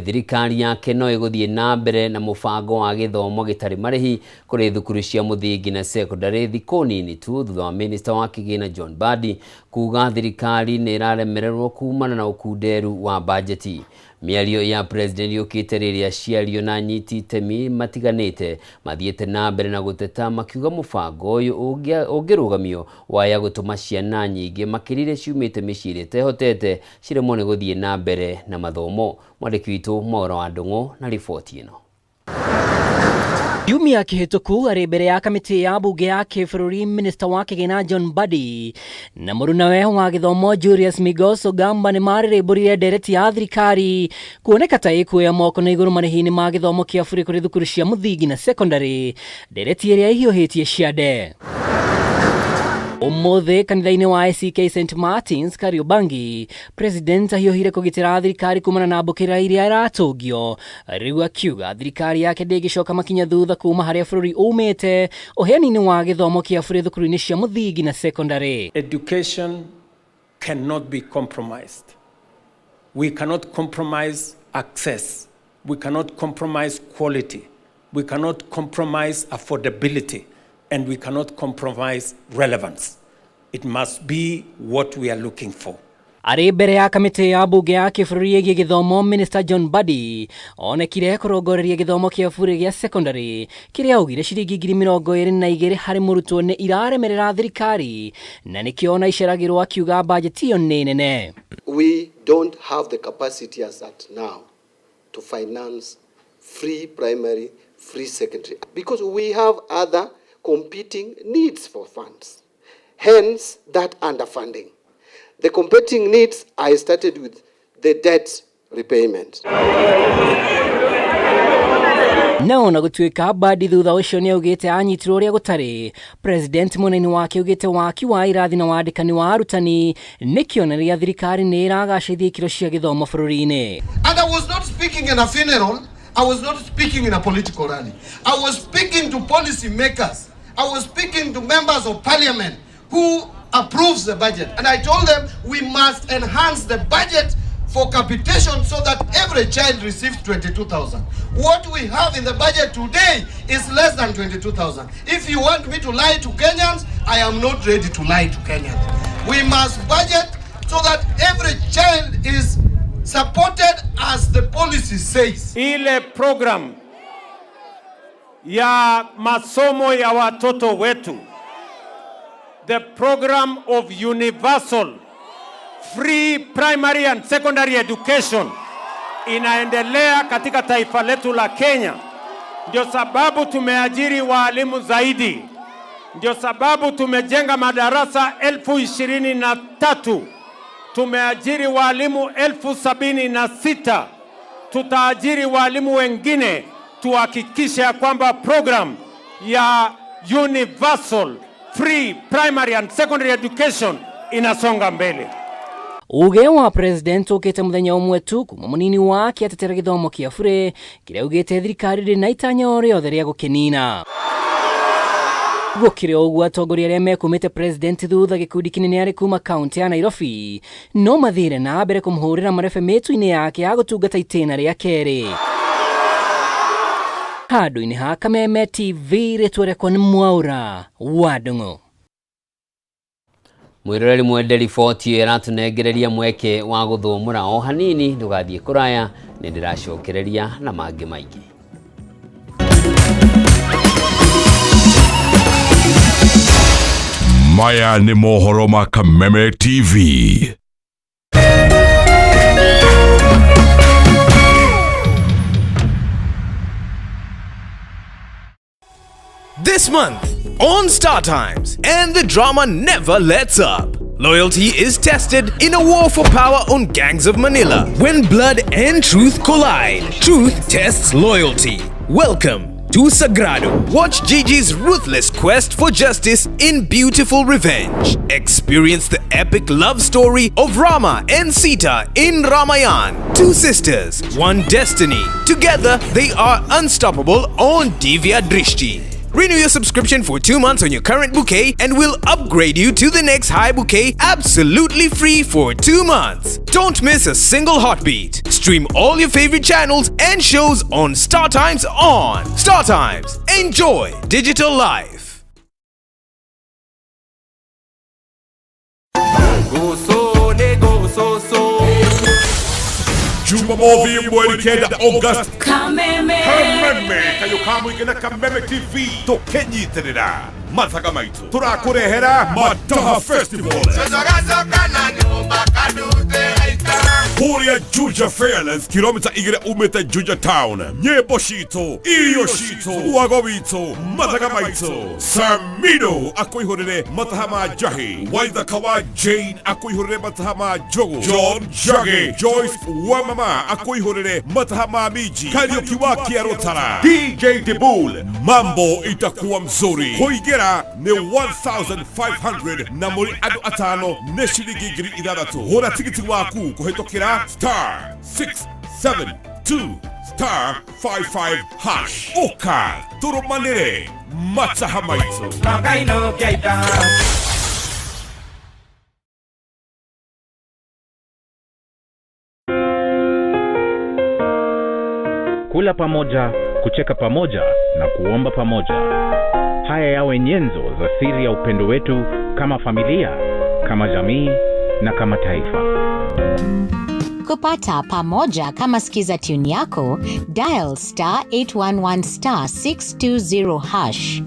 Thirikari yake no iguthie na mbere na mubango wa githomo gitari marihi kuri thukuru cia muthingi na secondary thikũ nini tu thutha wa minister wa kigina John Mbadi kuga thirikari ni iraremererwo kumana na ukunderu wa bajeti. Miario ya president yukite riria ciario na nyiti itemi matiganite mathiete na mbere na guteta makiuga mubango uyu ungirugamio waya gutuma ciana nyingi makirire ciumite miciri tehotete ciremwo ni guthie na mbere na mathomo. Mwandiki witu Maura wa Ndung'u na riboti ino. Kiumia kihituku ari mbere ya kamiti ya bunge ya kibũrũri minister wa kigina John Mbadi na mũrunawe wa gĩthomo Julius Migos Ogamba ni marĩrĩmbũrire ndereti ya thirikari kuoneka ta ĩkuoya moko na igũrũ marĩhi-inĩ ma gĩthomo kĩa bũrũri kũrĩ thukuru cia mũthingi na secondary, ndereti ĩrĩa ihiũhĩtie ciande. Ũmũthĩ kanitha-inĩ wa ACK St Martins Kariobangi, president ahiũhire kũgitĩra thirikari kumana na mbũkĩrĩra iria iratũngio, rĩu akiuga thirikari yake ndĩngĩcoka makinya thutha kuma harĩa bũrũri umĩte ũheani-inĩ wa gĩthomo kĩa bũrũri thukuru-inĩ cia mũthingi na secondary. Education cannot be compromised. We cannot compromise access. We cannot compromise quality. We cannot compromise affordability. And we cannot compromise relevance. It must be what we are looking for. Ari mbere ya kamiti ya bunge ya kibũrũri ĩgiĩ gĩthomo, minister John Mbadi onekire kũrongoreria gĩthomo kĩa bũrũri gĩa secondary kĩrĩa augire ciringi 22,000 harĩ mũrutwo nĩ iraremerera thirikari na nĩkĩo ona iceragĩrwo akiuga bajeti ĩyo nĩ nene. We don't have the capacity as at now to finance free primary, free secondary because we have other competing needs for funds. Hence, that underfunding. The competing needs, I started with the debt repayment. No na gũtuĩka Mbadi thutha ũcio nĩ augĩte anyitirwo ũrĩa gũtarĩ, president mũnene wake augĩte waki wa irathi na wandĩkani wa arutani nĩ kĩonereria thirikari nĩ ĩragacĩrithia ikĩro cia gĩthomo bũrũri-inĩ. And I was not speaking in a funeral. I was not speaking in a political rally. I was speaking to policy makers. I was speaking to members of parliament who approves the budget. And I told them we must enhance the budget for capitation so that every child receives 22,000. What we have in the budget today is less than 22,000. If you want me to lie to Kenyans, I am not ready to lie to Kenyans. We must budget so that every child is supported as the policy says. Ile program ya masomo ya watoto wetu, the program of universal free primary and secondary education inaendelea katika taifa letu la Kenya. Ndio sababu tumeajiri walimu zaidi. Ndio sababu tumejenga madarasa 23,000. Tumeajiri walimu 76,000. Tutaajiri walimu wengine tuhakikishe kwamba program ya universal free primary and secondary education inasonga mbele. Uge wa president ukite muthenya umwe tu kuma munini wake atetera githomo kia bure kiria ugite thirikari ri na itanya riothe ria gukinina. Gukire ugu atongoria aria mekumite president thutha gikundi kinene ari kuma county ya Nairobi no mathire na mbere kumhurira marebe metu-ini yake ya gutungata itena ria keri. Handũ-inĩ ha Kameme TV rĩtwa rĩakwa nĩ Mwaura wa Ndung'u. Mwiroreri mwende riboti ĩratunengereria mweke wa gũthũmũra o hanini, ndũgathiĩ kũraya, nĩ ndĩracokereria na mangĩ maingĩ. Maya nĩ mohoro ma Kameme TV. This month on Star Times, and the drama never lets up. Loyalty is tested in a war for power on Gangs of Manila. When blood and truth collide, truth tests loyalty. Welcome to Sagrado. Watch Gigi's ruthless quest for justice in beautiful revenge. Experience the epic love story of Rama and Sita in Ramayan. Two sisters, one destiny. Together, they are unstoppable on Divya Drishti. Renew your subscription for 2 months on your current bouquet and we'll upgrade you to the next high bouquet absolutely free for 2 months. Don't miss a single heartbeat. Stream all your favorite channels and shows on StarTimes on. StarTimes. Enjoy digital life. Jumamosi mwelekea August Kameme kayo kamwigana Kameme TV tokenyitirira mathaga maitu turakurehera Mataha Festival Huria Juja Fairlands kilomita igire umete Juja Town nyebo shito iyo shito uago wito mathaga maitu Samido akuihurire Mataha Majahi Waitha Kawa Jane akuihurire Mataha Majogo John Jage Joyce Wamama akuihurire Mataha Mamiji Karaoke wa Kiarotara DJ Debul mambo itakuwa mzuri kuigera ni 1500 na muri adu atano ne shilingi ngiri ithathatu hura tigiti waku kuhetokera *672*55# Oka turumanire Mataha maitu Kula pamoja, kucheka pamoja na kuomba pamoja. Haya yawe nyenzo za siri ya upendo wetu kama familia, kama jamii na kama taifa. Kupata pamoja kama sikiza tune yako, dial *811*620#.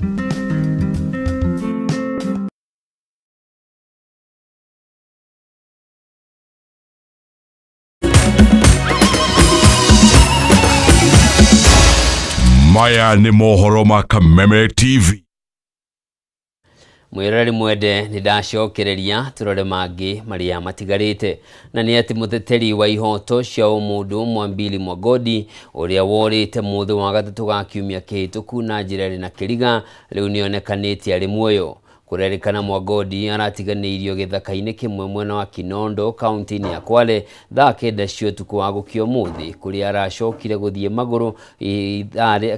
Maya ni mohoro ma Kameme TV. Mwirari mwende ni ndacokereria turore mangi maria matigarite na ni ati muteteri wa ihoto cia umundu Mwambili Mwagodi uria worite muthe wa gatatu ga kiumia kihituku na njira na kiriga riu nionekanite ari muoyo. Kurerikana Mwagodi aratiganirio githaka-ini kimwe mwena wa Kinondo kaunti-ini ya Kwale thaa kenda cia utuku wa gukio muthi kuria aracokire guthie maguru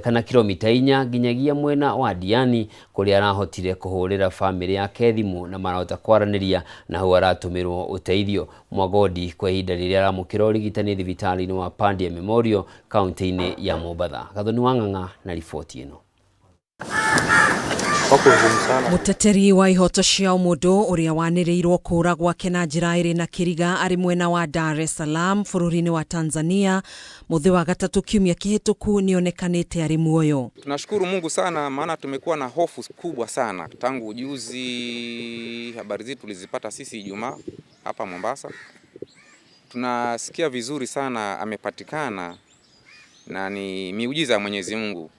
kana kilomita 4 nginyagia mwena wa Diani kuria arahotire kuhurira family yake thimu na marahota kwaraniria na hu aratumirwo uteithio. Mwagodi kwa ihinda riria aramukira urigitani thibitari-ini wa Pandya Memorial kaunti-ini ya Mombatha. Gathoni wa Ng'ang'a na riboti ino. Muteteri wa ihoto cia umundu uria wanireirwo kura gwake na njira iri na kiriga ari mwena wa Dar es Salaam bururi-ini wa Tanzania muthe wa gatatu kiumia kihituku nionekanite ari muoyo. Tunashukuru Mungu sana maana tumekuwa na hofu kubwa sana tangu juzi. Habari zetu tulizipata sisi Ijumaa hapa Mombasa. Tunasikia vizuri sana amepatikana na ni miujiza ya Mwenyezi Mungu.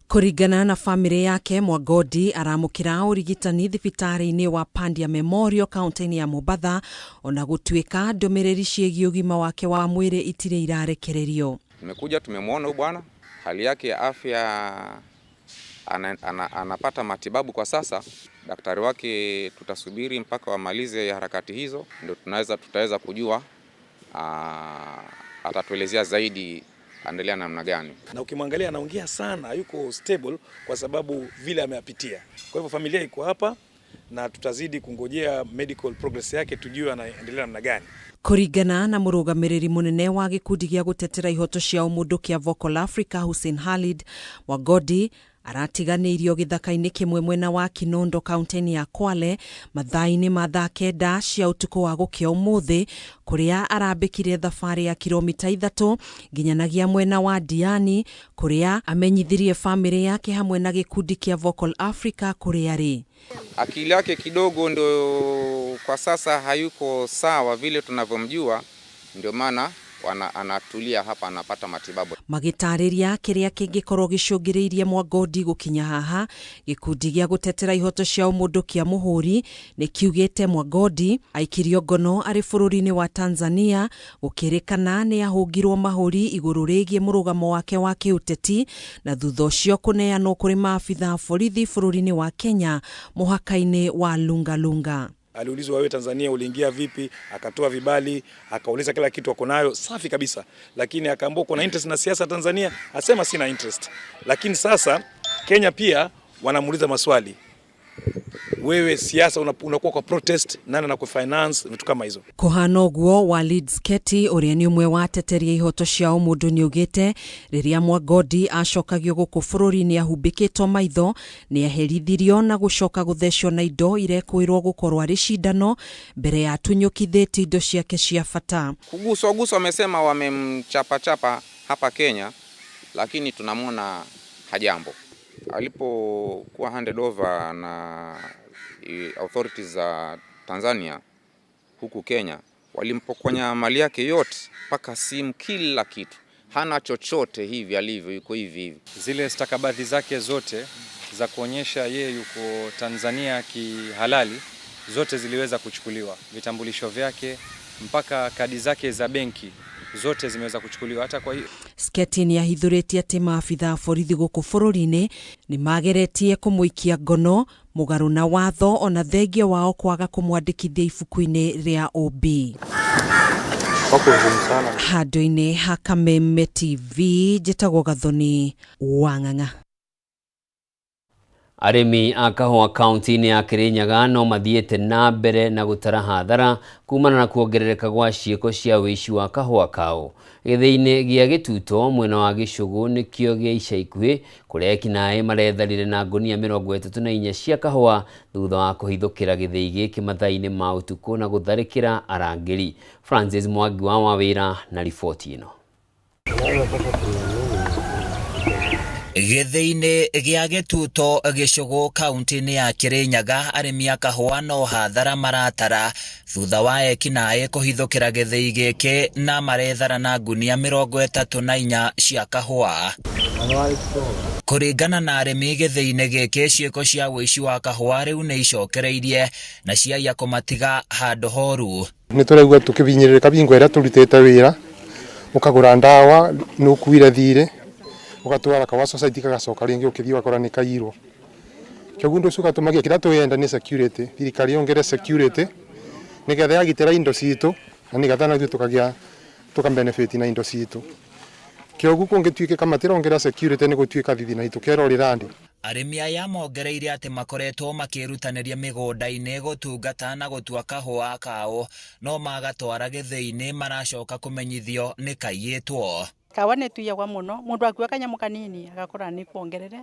Kurigana na family yake, Mwagodi aramukira urigitani thibitari-ini wa Pandya Memorial kaunti-ini ya Mombatha ona gutuika ndomereri ciĩgiĩ ũgima wake wa mwĩrĩ itire irarekererio. Tumekuja tumemwona bwana, hali yake ya afya anapata matibabu kwa sasa. Daktari wake tutasubiri mpaka wamalize harakati hizo ndio tutaweza kujua atatuelezea zaidi endelea namna gani. Na ukimwangalia anaongea sana, yuko stable kwa sababu vile ameapitia. Kwa hivyo familia iko hapa na tutazidi kungojea medical progress yake tujue anaendelea namna gani. Kurigana na murugamiriri munene wa gikundi gya gutetera ihoto cia umundu kia Vocal Africa Hussein Khalid, Mwagodi aratiganirio githaka-ini kimwe mwena wa Kinondo kaunti-ini ya Kwale mathaa-ini ma thaa kenda cia utuku wa gukio umuthi kuria arambikire thabari ya kilomita 3 nginyanagia mwena wa Diani kuria amenyithirie family yake hamwe na gikundi kia Vocal Africa kuria ri. Akili yake kidogo ndo kwa sasa hayuko sawa vile tunavyomjua, ndio maana anatulia hapa anapata matibabu. Magitariria kiria kingikorwo gicungiriirie Mwagodi gukinya haha, gikundi gya gutetera ihoto cia umundu kia Muhuri ni kiugite Mwagodi aikirio ngono ari bururi-ini wa Tanzania gukirikana ni ahungirwo mahuri iguru rigie murugamo wake wa kiuteti na thutha ucio kuneanwo kuri maafitha borithi bururi-ini wa Kenya muhaka-ini wa Lungalunga. Aliulizwa wewe Tanzania uliingia vipi, akatoa vibali, akauliza kila kitu ako nayo safi kabisa, lakini akaambiwa kuna interest na siasa Tanzania, asema sina interest. Lakini sasa Kenya pia wanamuuliza maswali. Wewe siasa unakuwa kwa protest, nani anakufinance, vitu kama hizo. Kuhana ũguo Walid Sketi ũrĩa nĩ ũmwe wa ateteria ihoto cia ũmũndũ nĩaugĩte rĩrĩa Mwagodi acokagio gũkũ bũrũri-inĩ ahumbĩkĩtwo maitho nĩ aherithirio na gũcoka gũthecwo na indo irekwĩrwo gũkorwo arĩ cindano mbere ya tunyũkithĩtie indo ciake cia bata. Kuguswa wamesema wamemchapa hapa Kenya, lakini tunamwona hajambo. Alipokuwa handed over na authorities za Tanzania huku Kenya, walimpokonya mali yake yote mpaka simu, kila kitu. Hana chochote hivi alivyo, yuko hivi. Zile stakabadhi zake zote za kuonyesha yeye yuko Tanzania kihalali zote ziliweza kuchukuliwa. Vitambulisho vyake mpaka kadi zake za benki zote zimeweza kuchukuliwa. Hata kwa hiyo Sketi nĩ ahithũrĩtie atĩ maabitha a borithi gũkũ bũrũri-inĩ nĩ mageretie kũmũikia ngono mũgarũ na watho ona thengia wao kwaga kũmwandĩkithia ibuku-inĩ rĩa OB. Handũ-inĩ ha Kameme TV, njĩtagwo Gathoni Wang'ang'a. Arĩmi a kahũa kaunti-inĩ ya Kirinyaga no mathiĩte na mbere na gũtara hathara kumana na kuongerereka gwa ciĩko cia ũici wa kahũa kao. Gĩthĩ-inĩ gĩa Gĩtuto mwena wa Gĩcũgũ nĩkĩo gĩa ica ikuhĩ kũrĩa ekinaĩ maretharire na ngũnia 34 cia kahũa thutha wa kũhithũkĩra gĩthĩi gĩkĩ mathaa-inĩ ma ũtukũ na gũtharĩkĩra arangĩri. Francis Mwangi wa Wawĩra na riboti ĩno. Gĩthĩ-inĩ gĩa Gĩtuto Gĩcũgũ kaunti-inĩ ya Kirinyaga arĩmi a kahũa no hathara maratara thutha wa ekinaĩ kũhithũkĩra gĩthĩi gĩkĩ na marethara na ngunia 34 cia kahũa. Kũringana na arĩmi gĩthĩ-inĩ gĩkĩ ciĩko cia ũici wa kahũa rĩu nĩ icokereirie na ciaya kũmatiga handũ horu. Nĩ tũraigua tũkĩbinyĩrĩrĩka bingo ĩrĩa tũrutĩte wĩra, ũkagũra ndawa nĩ ũkuire thirĩ ugatwara kawa society kagacoka ringi ukithii wakora ni kairwo kyo gundo suka tumagia kira tuyenda ni security thirikari yongere security nigetha yagitira indo citu na nigatha na tukagia benefit na indo citu kyo guko ngituike kama tirongera security ni gutuika thithi na itukero rirandi. Arĩmi aya mongereire atĩ makoretwo makĩrutanĩria mĩgũnda-inĩ gũtungata na gũtua kahũa kao no magatwara gĩthĩ-inĩ maracoka kũmenyithio nĩ kaiyĩtwo. Kawa nĩ tuyagwa mũno, mũndũ akua kanyamũ kanini agakora nĩ kuongerere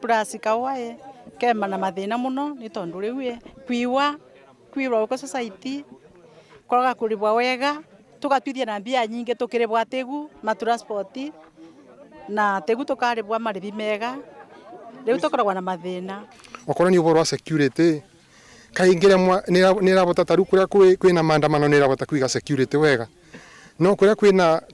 plus kawa kema na mathĩna mũno nĩ tondũ rĩu kwirwo kwa society kwaga kũrĩbwa wega tũgatuithia na mbia nyingĩ tũkĩrĩbwa tegu ma transport na tegu tũkarĩbwa marĩbi mega rĩu tũkoragwa na mathĩna. Okorwo ni ũboro wa security kaingire nĩ rabota taru kũrĩa kwĩna maandamano nĩ rabota kwiga security wega. No kũrĩa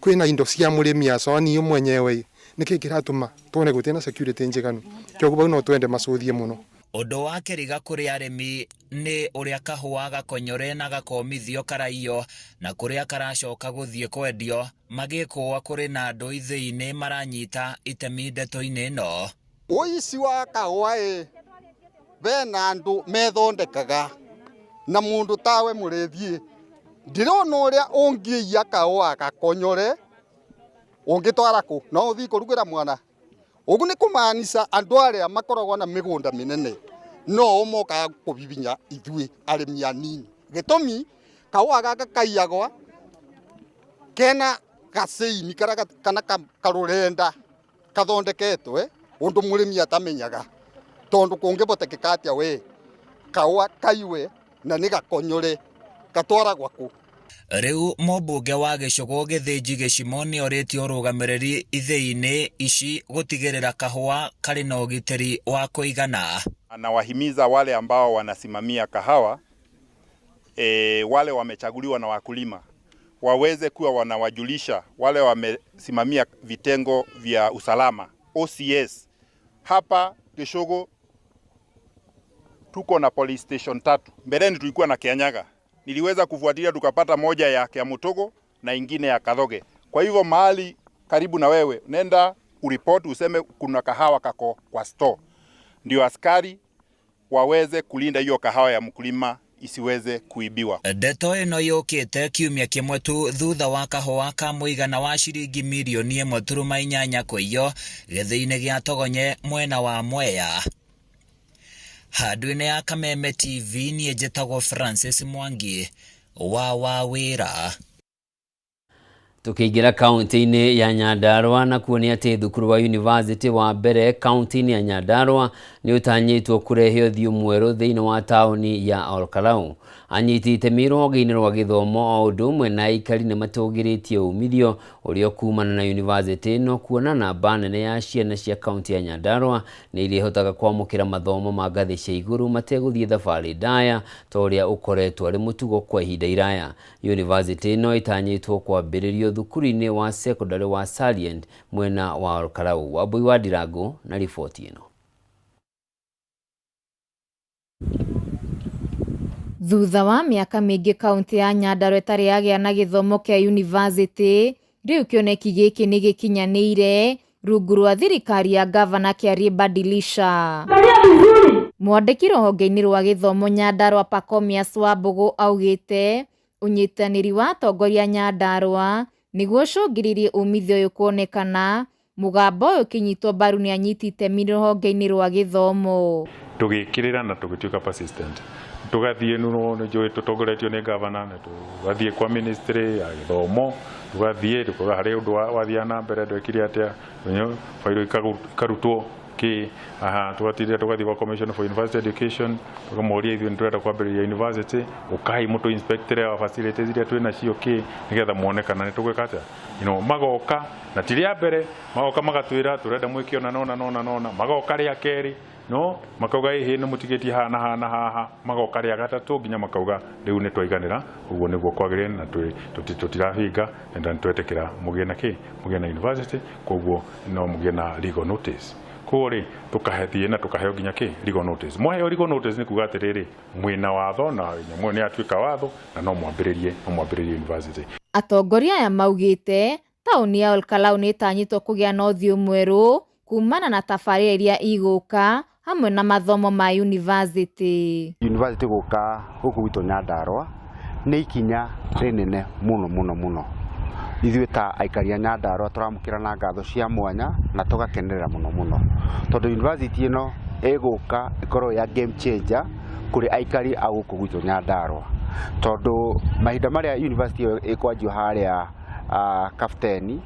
kwĩna indo cia mũrĩmi aco ni mwenyewe nĩkĩ kĩratũma tuone gũtena security njiganu kĩoguo bau no twende macuthie mũno. Ũndũ wa kĩriga kũrĩ arĩmi nĩ ũrĩa kahũa gakonyore na gakomithio karaiyo na kũrĩa karacoka gũthiĩ kwendio magĩkũa kũrĩ na andũ ithĩ-inĩ maranyita itemi ndeto-inĩ ĩno. Ũici wa kahũa bena andũ methondekaga na mũndũ tawe mũrĩthie ndirona ũrĩa ũngĩiya kahũa gakonyore ũngĩtwara kũ no ũthiĩ kũrugĩra mwana. Ũguo nĩ kũmaanisha andũ arĩa makoragwo na mĩgũnda mĩnene no mokaga kũbibinya ithuĩ arĩmi anini. Gĩtũmi kahũa gaka kaiyagwa kena gaceini kana karũrenda kathondeketwe ũndũ mũrĩmi atamenyaga tondũ kũngĩbotekeka atĩa we kahũa kaiwe na nĩ gakonyore katwara gwaku. Rĩu mũmbunge wa Gĩcũgũ Gĩthĩnji Gĩcimo nĩ orĩtie ũrũgamĩrĩri ithĩ-inĩ ici gũtigĩrĩra kahũa karĩ na ũgitĩri wa kũigana. Anawahimiza wale ambao wanasimamia kahawa wale wamechaguliwa na wakulima waweze kuwa wanawajulisha wale wamesimamia vitengo vya usalama OCS. Hapa Gĩcũgũ tuko na police station 3. Mbeleni tulikuwa na Kianyaga. Niliweza kufuatilia tukapata moja ya Kiamutogo na ingine ya Kathoge. Kwa hivyo mahali karibu na wewe nenda uriport useme kuna kahawa kako kwa store. Ndio askari waweze kulinda hiyo kahawa ya mkulima isiweze kuibiwa. Ndeto ĩno yũkĩte kiumia kĩmwe tu thutha wa kahũa ka mũigana wa ciringi mirioni 1.8 kũiywo gĩthĩ-inĩ gĩa Togonye mwena wa Mwea. Handũ-inĩ ya Kameme TV niĩ njĩtagwo Francis Mwangi wa wĩra. Tukiingira kaunti-inĩ ya Nyandarua na kuonia atĩ thukuru wa university wa mbere kaunti-inĩ ya Nyandarua nĩ ũtanyĩtwo kũrehe ũthiũ mwerũ thĩinĩ wa taũni ya Olkalau. Anyiti itemi rũhonge-inĩ rwa gĩthomo o ũndũ ũmwe na aikari nĩ matũgĩrĩtie umithio ũrĩa ũkumana na university ĩno kuona namba nene ya ciana cia kaunti ya Nyandarua nĩ irĩhotaga kwamũkĩra mathomo ma ngathĩ cia igũrũ mategũthiĩ thabarĩ ndaya ta ũrĩa ũkoretwo arĩ mũtugo kwa ihinda iraya. University ĩno ĩtanyĩtwo kwambĩrĩrio thukuru-inĩ wa secondary wa Salient mwena wa Olkalau. Wambui wa Ndirango na riboti ĩno. Thutha wa mĩaka mĩingĩ kaunti ya Nyandarua ĩtarĩ yagĩa na gĩthomo kĩa university, rĩu kĩoneki gĩkĩ nĩ gĩkinyanĩire rungu rwa thirikari ya gavana Kĩarĩ Badilisha. Mwandĩki rũhonge-inĩ rwa gĩthomo Nyandarua Pacomius Wambũgũ augĩte ũnyitanĩri wa atongoria Nyandarua nĩguo ũcũngĩrĩirie umithio ũyũ kuonekana, mũgambo ũyũ ũkĩnyitwo mbaru nĩ anyiti itemi rũhonge-inĩ rwa gĩthomo. Tũgĩkĩrĩra na tũgĩtuĩka persistent. Tugathiĩ nĩnjũĩ tũtongoretio nĩ gavana na tugathiĩ kwa ministry ya gĩthomo, tugathiĩ tukoga harĩ ũndũ wathiĩ na mbere ndwekire atĩa, failo ikarutwo tugathiĩ kwa Commission for University Education tukamoria ithuĩ nĩtũrenda kwambĩrĩria university, ũkai mũtũ inspector wa facilities iria twĩ nacio nĩgetha muone kana nĩtũgwĩka atĩa. Magoka na ti rĩa mbere, magoka magatwĩra tũrenda mwĩke nona magoka rĩa kerĩ makauga ihe nĩ mũtigĩtie haha, magoka rĩa gatatũ nginya makauga rĩu nĩ twaiganĩra, ũguo nĩguo kwagĩrĩire na tũtirahinga na nĩtwetĩkĩra mũgĩe na university, koguo no mũgĩe na legal notice. Kũrĩ tũkahethie na tũkaheo nginya legal notice. Mwaheo legal notice nĩ kuga atĩrĩrĩ mwĩna watho na nyamũ nĩ atuĩka watho na no mwambĩrĩrie university. Atongoria aya maugĩte taũni ya Olkalau nĩ ĩtanyĩtwo kũgĩa na ũthiũ mwerũ kumana na tabarĩra iria igũka hamwe na mathomo ma university. University gũka gũkũ gwitũ Nyandarua nĩ ikinya rĩnene mũno. Ithuĩ ta aikari a Nyandarua tũramũkĩra na ngatho cia mwanya na tũgakenerera mũno tondũ university ĩno ĩgũka ĩkorwo ya game changer kũrĩ aikari a gũkũ gwitũ Nyandarua, tondũ mahinda marĩa university ĩkwanjio harĩa Kapteni,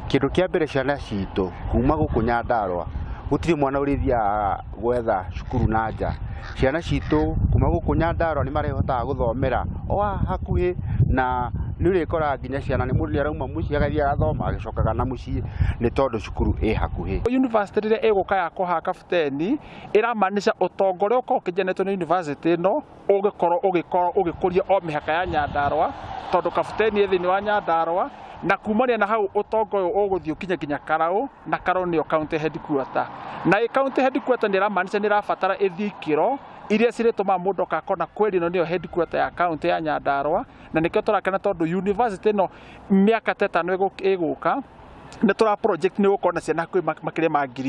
kĩndũ kĩa mbere ciana citũ kuma gũkũ Nyandarua gũtirĩ mwana ũrĩthiaga gwetha cukuru na nja. Ciana citũ kuma gũkũ Nyandarua nĩ marehotaga gũthomera o hakuhĩ na nĩ ũrĩkoraga nginya ciana nĩ mũndũ nĩarauma mũciĩ agathiĩ agathoma agĩcokaga na mũciĩ nĩ tondũ cukuru ĩ hakuhĩ. University rĩrĩa ĩgũka ya kũha Kapteni ĩramaanisha ũtongoria ũkorwo ũkĩnjenetwo nĩ university ĩno ũgĩkũria o mĩhaka ya Nyandarua, tondũ Kapteni ĩ thĩinĩ wa Nyandarua na kumania na hau ũtongo ũyũ ũgũthiĩ ũkinye Karau na Karau nĩyo county headquarter. Na county headquarter nĩ ĩramaanisha nĩ ĩrabatara ĩthiĩ ikĩro iria cirĩtũma mũndũ akakona kweli ĩno nĩyo headquarter ya county ya Nyandarua, na nĩkĩo tũrakena tondũ university ĩno mĩaka 5 ĩgũka nĩ tũra project nĩ gũkorwo na ciana hakuhĩ makĩria ma 1000.